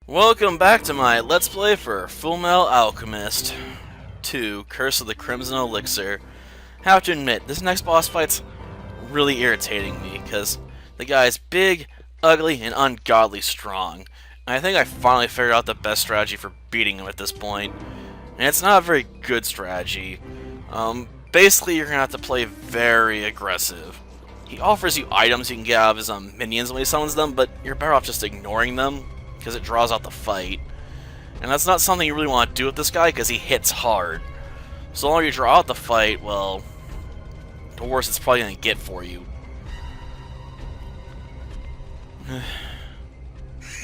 Welcome back to my Let's Play for Fullmetal Alchemist 2, Curse of the Crimson Elixir. Have to admit, this next boss fight's really irritating me, because the guy's big, ugly, and ungodly strong. And I think I finally figured out the best strategy for beating him at this point. And it's not a very good strategy. Basically, you're going to have to play very aggressive. He offers you items you can get out of his minions when he summons them, but you're better off just ignoring them, because it draws out the fight. And that's not something you really want to do with this guy, because he hits hard. So the longer you draw out the fight, well, the worse it's probably going to get for you.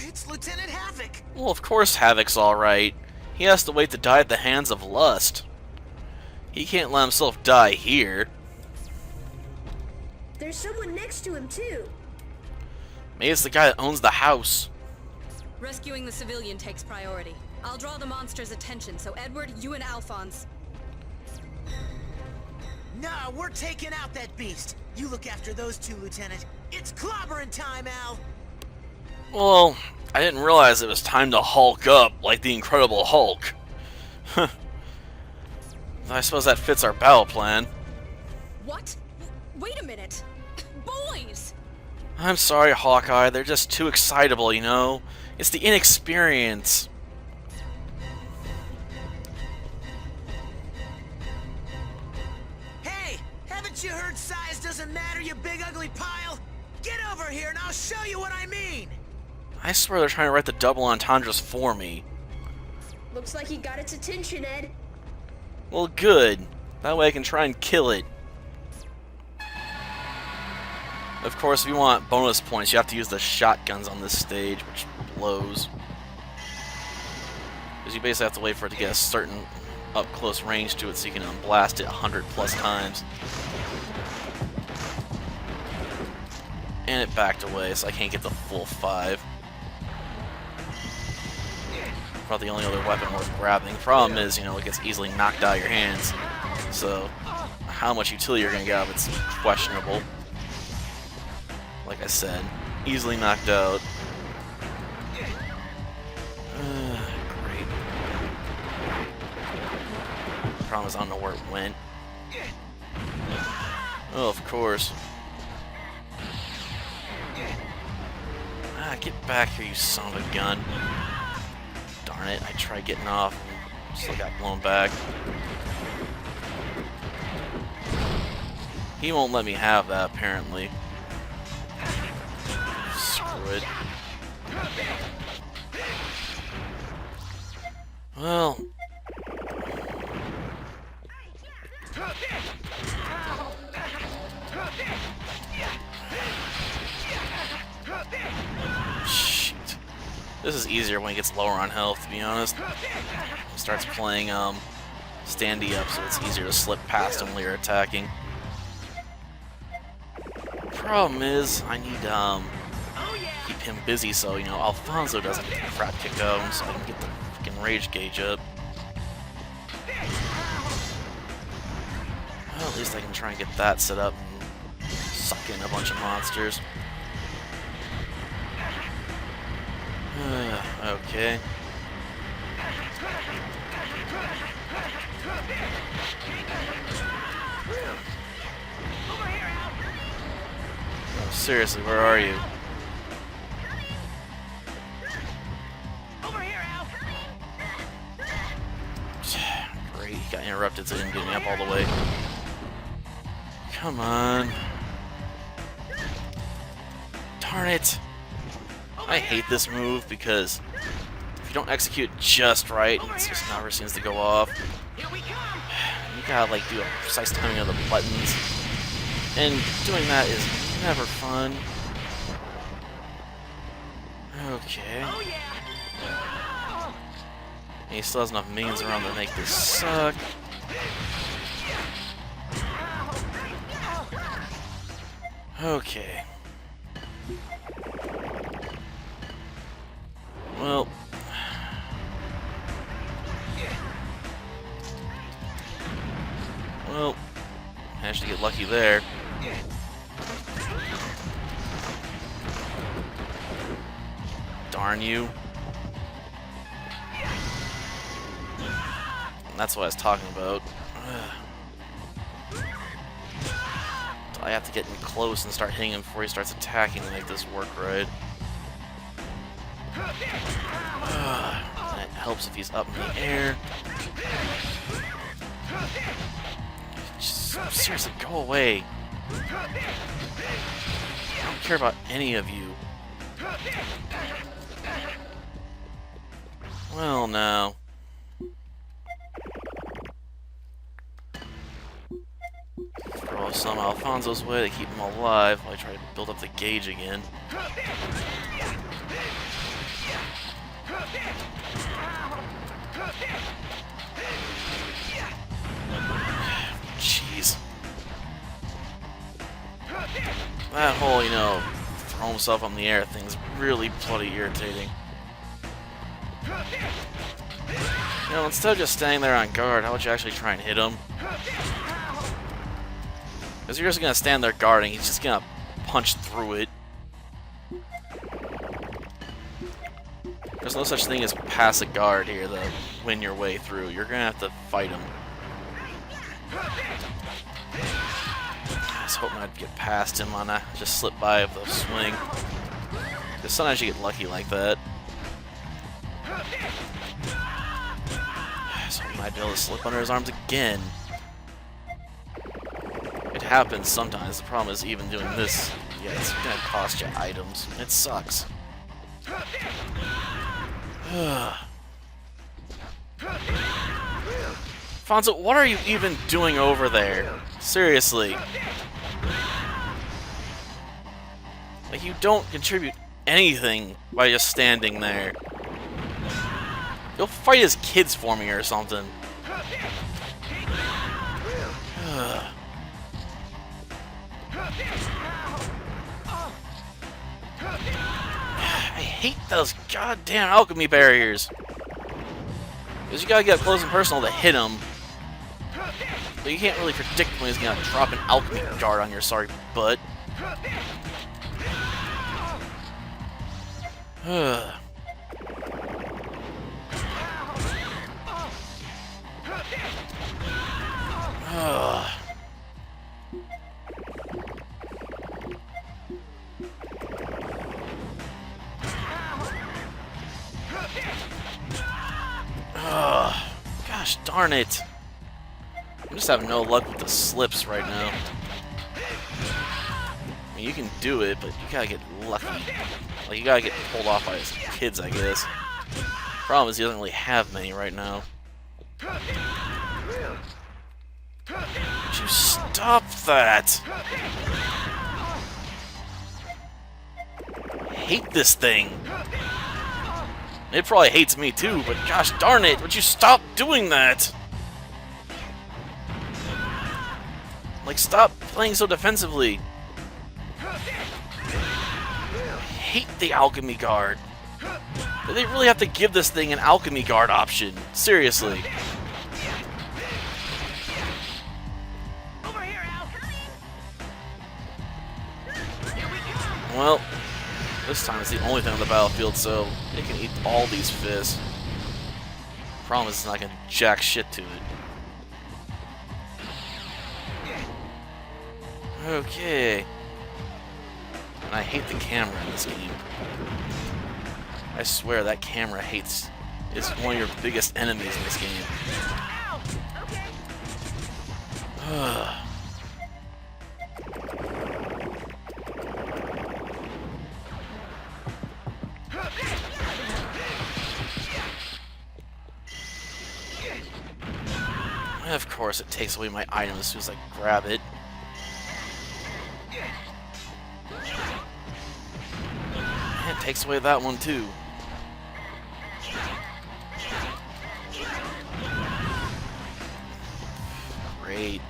It's Lieutenant Havoc! Well, of course Havoc's alright. He has to wait to die at the hands of lust. He can't let himself die here. There's someone next to him, too. Maybe it's the guy that owns the house. Rescuing the civilian takes priority. I'll draw the monster's attention, so Edward, you and Alphonse. Nah, we're taking out that beast. You look after those two, Lieutenant. It's clobbering time, Al! Well, I didn't realize it was time to Hulk up like the Incredible Hulk. I suppose that fits our battle plan. What? Wait a minute. Boys! I'm sorry, Hawkeye. They're just too excitable, you know? It's the inexperience. Hey! Haven't you heard size doesn't matter, you big ugly pile? Get over here and I'll show you what I mean! I swear they're trying to write the double entendres for me. Looks like he got its attention, Ed. Well, good. That way I can try and kill it. Of course, if you want bonus points, you have to use the shotguns on this stage, which blows. Because you basically have to wait for it to get a certain up-close range to it so you can blast it 100 plus times. And it backed away, so I can't get the full 5. Probably the only other weapon worth grabbing. The problem is, you know, it gets easily knocked out of your hands. So, how much utility you're going to get out of it's questionable. Like I said, easily knocked out. Great. Problem is, I don't know where it went. Oh, of course. Ah, get back here, you son of a gun. Darn it, I tried getting off and still got blown back. He won't let me have that, apparently. Screw it. Well. Shit. This is easier when he gets lower on health, to be honest. He starts playing standy up, so it's easier to slip past him while you're attacking. Problem is, I need keep him busy so, you know, Alfonso doesn't get the crap kicked out of him, so I can get the freaking rage gauge up. Well, at least I can try and get that set up and suck in a bunch of monsters. Okay. Oh, seriously, where are you? Great, he got interrupted so he didn't get me up all the way. Come on. Darn it. I hate this move because if you don't execute just right, it just never seems to go off. You gotta like do a precise timing of the buttons, and doing that is never fun. Okay. And he still has enough minions around to make this suck. Okay. Well, managed to get lucky there. Darn you. That's what I was talking about. I have to get in close and start hitting him before he starts attacking to make this work right. That helps if he's up in the air. Just, seriously, go away. I don't care about any of you. Well, now. Throw some Alfonso's way to keep him alive while I try to build up the gauge again. Jeez. That whole, you know, throw himself on the air thing's really bloody irritating. You know, instead of just standing there on guard, how about you actually try and hit him? Because you're just gonna stand there guarding, he's just gonna punch through it. There's no such thing as pass a guard here to win your way through. You're gonna have to fight him. I was hoping I'd get past him on that, just slip by with a swing. Because sometimes you get lucky like that. I was hoping I'd be able to slip under his arms again. It happens sometimes. The problem is even doing this, yeah, it's gonna cost you items. It sucks. Fonzo, what are you even doing over there? Seriously. Like, you don't contribute anything by just standing there. You'll fight his kids for me or something. I hate those goddamn alchemy barriers. Because you gotta get close and personal to hit him. But you can't really predict when he's gonna drop an alchemy guard on your sorry butt. Gosh darn it. I'm just having no luck with the slips right now. I mean, you can do it, but you gotta get lucky. Like, you gotta get pulled off by his kids, I guess. Problem is, he doesn't really have many right now. Would you stop that? I hate this thing. It probably hates me too, but gosh darn it, would you stop doing that? Like, stop playing so defensively. I hate the alchemy guard. They really have to give this thing an alchemy guard option. Seriously. Well, this time it's the only thing on the battlefield, so it can eat all these fists. Problem is, it's not gonna do jack shit to it. Okay. And I hate the camera in this game. I swear that camera is one of your biggest enemies in this game. Of course, it takes away my item as soon as I grab it. And it takes away that one too. Great.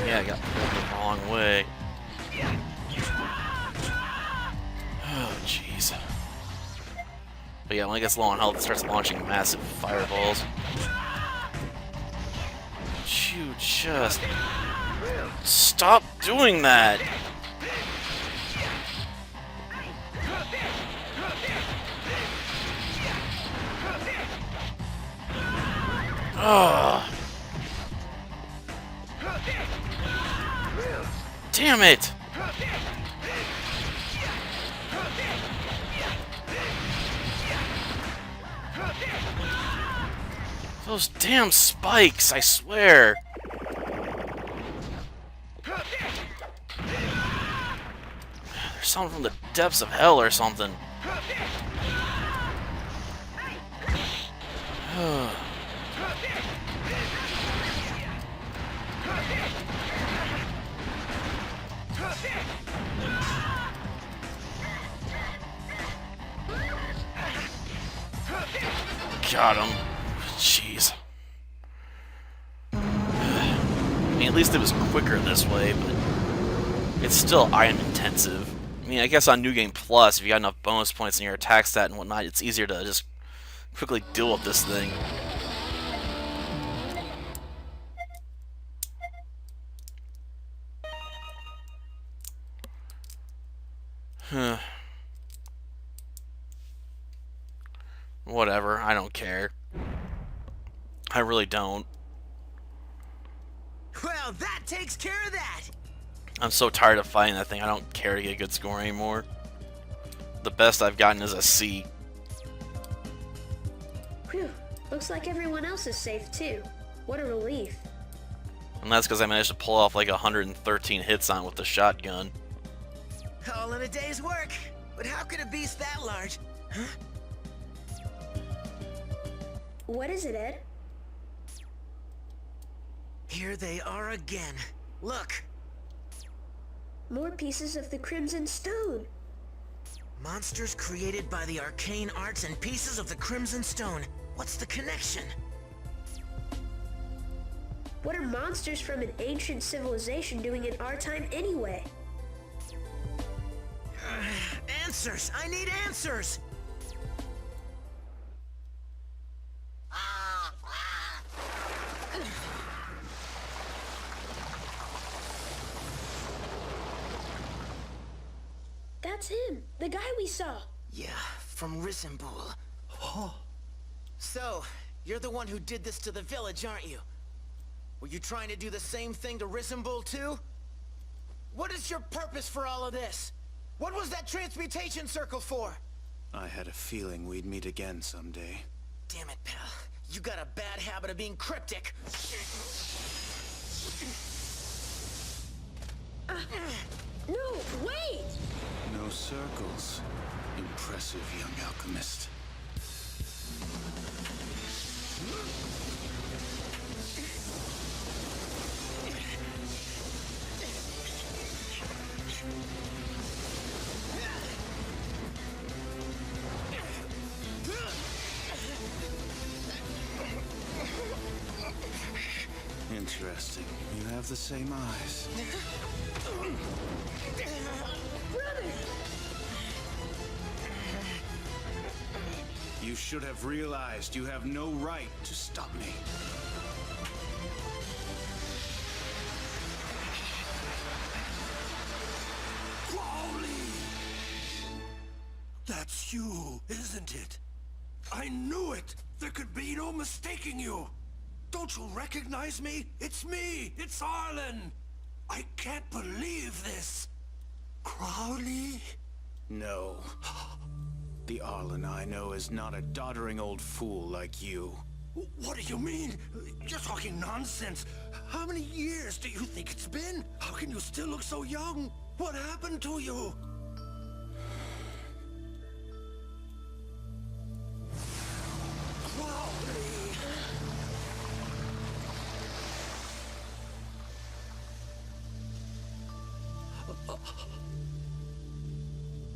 Yeah, I got pulled the wrong way. Oh, jeez. But yeah, when it gets low on health, it starts launching massive fireballs. You just stop doing that! Ugh. Damn it! Those damn spikes, I swear! There's something from the depths of hell or something. Got him. Jeez. I mean, at least it was quicker this way, but it's still item intensive. I mean, I guess on New Game Plus, if you got enough bonus points in your attack stat and whatnot, it's easier to just quickly deal with this thing. Whatever, I don't care. I really don't. Well, that takes care of that. I'm so tired of fighting that thing, I don't care to get a good score anymore. The best I've gotten is a C. Whew. Looks like everyone else is safe too. What a relief. And that's because I managed to pull off like 113 hits on it with the shotgun. All in a day's work. But how could a beast that large? Huh? What is it, Ed? Here they are again. Look. More pieces of the Crimson Stone. Monsters created by the arcane arts and pieces of the Crimson Stone. What's the connection? What are monsters from an ancient civilization doing in our time anyway? Answers! I need answers! That's him, the guy we saw. Yeah, from Rizambul. So, you're the one who did this to the village, aren't you? Were you trying to do the same thing to Rizambul too? What is your purpose for all of this? What was that transmutation circle for? I had a feeling we'd meet again someday. Damn it, pal. You got a bad habit of being cryptic. No, wait! No circles. Impressive, young alchemist. Interesting. You have the same eyes. You should have realized you have no right to stop me. Crowley! That's you, isn't it? I knew it! There could be no mistaking you! Don't you recognize me? It's me! It's Arlen! I can't believe this! Crowley? No. The Arlen I know is not a doddering old fool like you. What do you mean? You're talking nonsense. How many years do you think it's been? How can you still look so young? What happened to you? Crowley!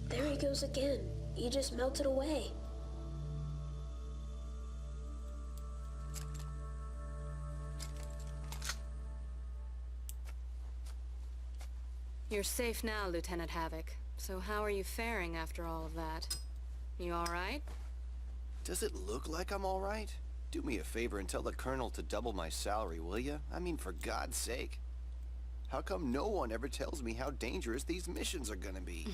There he goes again. He just melted away. You're safe now, Lieutenant Havoc. So how are you faring after all of that? You all right? Does it look like I'm all right? Do me a favor and tell the Colonel to double my salary, will ya? I mean, for God's sake. How come no one ever tells me how dangerous these missions are gonna be?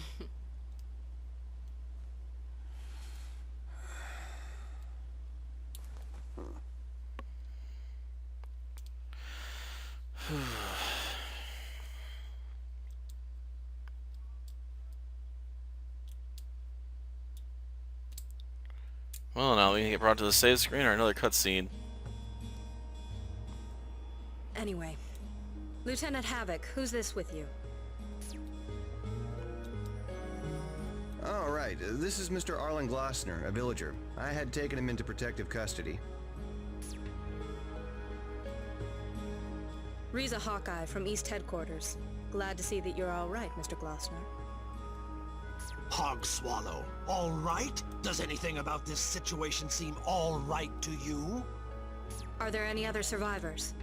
Well, now we can get brought to the save screen or another cutscene. Anyway, Lieutenant Havoc, who's this with you? All right, this is Mr. Arlen Glossner, a villager. I had taken him into protective custody. Riza Hawkeye from East Headquarters. Glad to see that you're all right, Mr. Glossner. Hog Swallow, all right? Does anything about this situation seem all right to you? Are there any other survivors?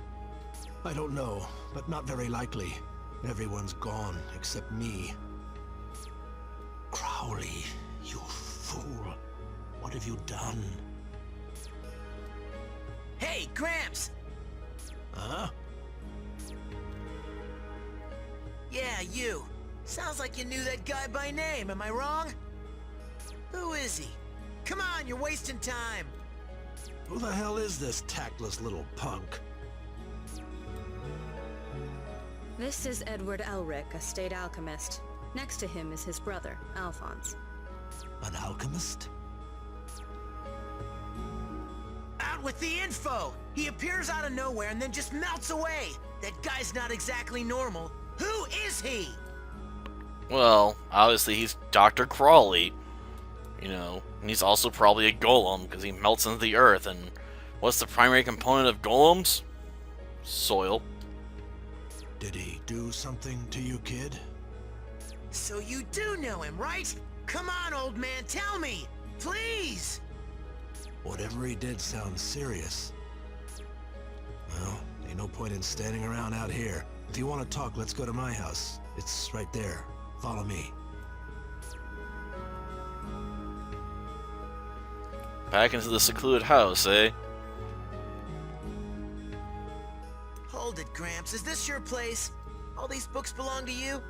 I don't know, but not very likely. Everyone's gone except me. Crowley, you fool. What have you done? Hey, Gramps! Huh? Yeah, you. Sounds like you knew that guy by name, am I wrong? Who is he? Come on, you're wasting time. Who the hell is this tactless little punk? This is Edward Elric, a state alchemist. Next to him is his brother, Alphonse. An alchemist? Out with the info! He appears out of nowhere and then just melts away. That guy's not exactly normal. Who is he? Well, obviously he's Dr. Crawley. You know, and he's also probably a golem because he melts into the earth. And what's the primary component of golems? Soil. Did he do something to you, kid? So you do know him, right? Come on, old man, tell me! Please! Whatever he did sounds serious. Well, ain't no point in standing around out here. If you want to talk, let's go to my house. It's right there. Follow me. Back into the secluded house, eh? Hold it, Gramps. Is this your place? All these books belong to you?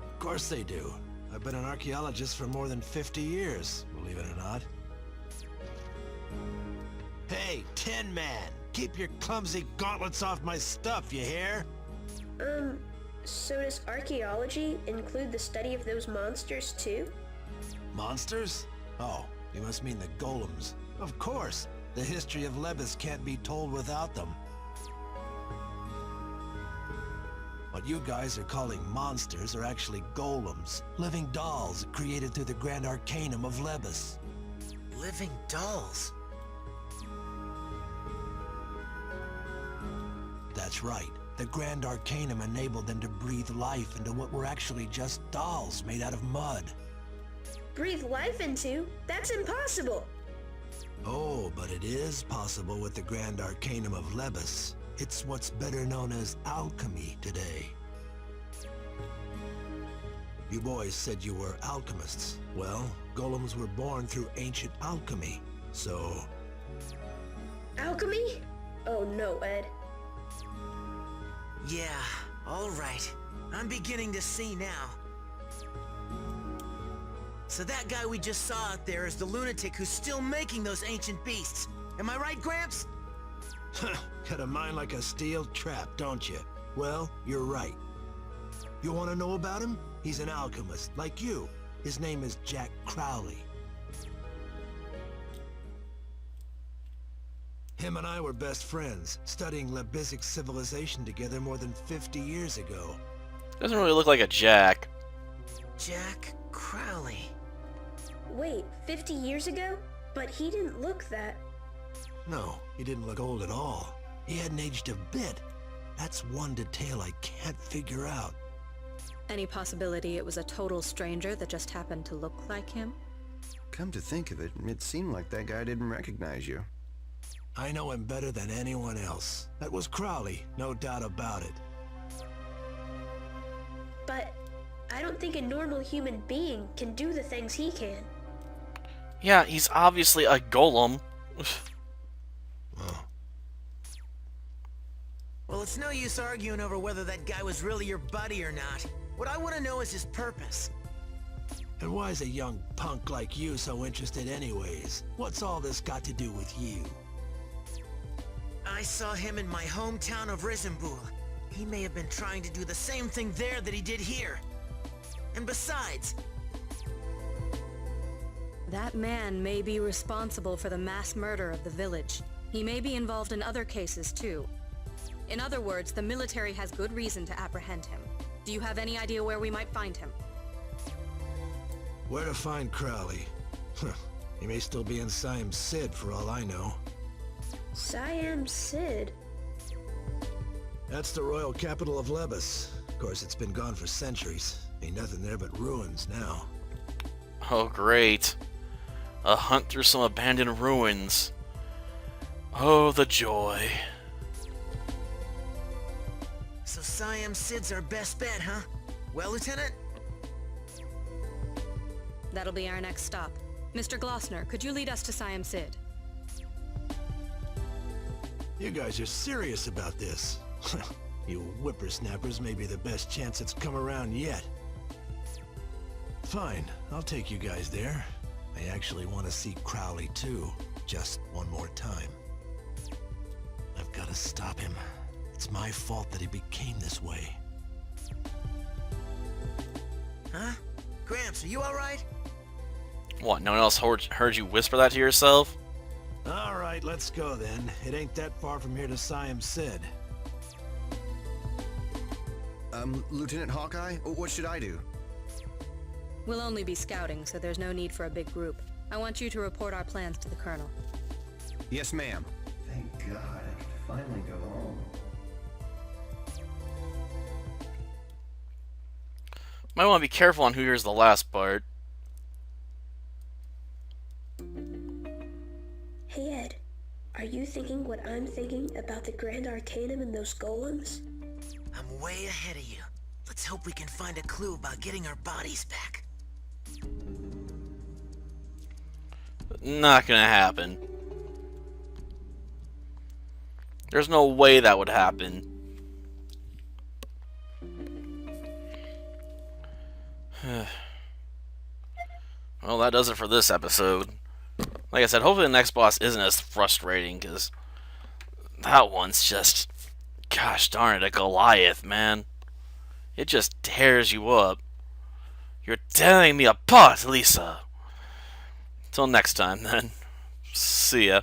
Of course they do. I've been an archaeologist for more than 50 years, believe it or not. Hey, Tin Man! Keep your clumsy gauntlets off my stuff, you hear? So does archaeology include the study of those monsters too? Monsters? Oh, you must mean the golems. Of course! The history of Lebes can't be told without them. What you guys are calling monsters are actually golems, living dolls created through the grand arcanum of Lebes. Living dolls? That's right. The grand arcanum enabled them to breathe life into what were actually just dolls made out of mud. Breathe life into? That's impossible! Oh, but it is possible with the grand arcanum of Lebes. It's what's better known as alchemy today. You boys said you were alchemists. Well, golems were born through ancient alchemy, so... Alchemy? Oh no, Ed. Yeah, all right. I'm beginning to see now. So that guy we just saw out there is the lunatic who's still making those ancient beasts. Am I right, Gramps? Got a mind like a steel trap, don't you? Well, you're right. You want to know about him? He's an alchemist, like you. His name is Jack Crowley. Him and I were best friends, studying Lebesic civilization together more than 50 years ago. Doesn't really look like a Jack. Jack Crowley. Wait, 50 years ago? But he didn't look that. No, he didn't look old at all. He hadn't aged a bit. That's one detail I can't figure out. Any possibility it was a total stranger that just happened to look like him? Come to think of it, it seemed like that guy didn't recognize you. I know him better than anyone else. That was Crowley, no doubt about it. But I don't think a normal human being can do the things he can. Yeah, he's obviously a golem. Oh. Well, it's no use arguing over whether that guy was really your buddy or not. What I want to know is his purpose. And why is a young punk like you so interested anyways? What's all this got to do with you? I saw him in my hometown of Rizambul. He may have been trying to do the same thing there that he did here. And besides, That man may be responsible for the mass murder of the village. He may be involved in other cases, too. In other words, the military has good reason to apprehend him. Do you have any idea where we might find him? Where to find Crowley? He may still be in Siam Sid for all I know. Siam Sid? That's the royal capital of Lebus. Of course, it's been gone for centuries. Ain't nothing there but ruins now. Oh, great. A hunt through some abandoned ruins. Oh, the joy. So Siam Sid's our best bet, huh? Well, Lieutenant? That'll be our next stop. Mr. Glossner, could you lead us to Siam Sid? You guys are serious about this. You whippersnappers may be the best chance it's come around yet. Fine, I'll take you guys there. I actually want to see Crowley too, just one more time. I've got to stop him. It's my fault that he became this way. Huh? Gramps, are you alright? What, no one else heard you whisper that to yourself? Alright, let's go then. It ain't that far from here to Siam Sid. Lieutenant Hawkeye, what should I do? We'll only be scouting, so there's no need for a big group. I want you to report our plans to the Colonel. Yes, ma'am. Thank God I can finally go home. Might want to be careful on who hears the last part. Hey Ed, are you thinking what I'm thinking about the Grand Arcanum and those golems? I'm way ahead of you. Let's hope we can find a clue about getting our bodies back. Not gonna happen. There's no way that would happen. Well, that does it for this episode. Like I said, hopefully the next boss isn't as frustrating, because that one's just, gosh darn it, a Goliath, man. It just tears you up. You're tearing me apart, Lisa. Till next time, then. See ya.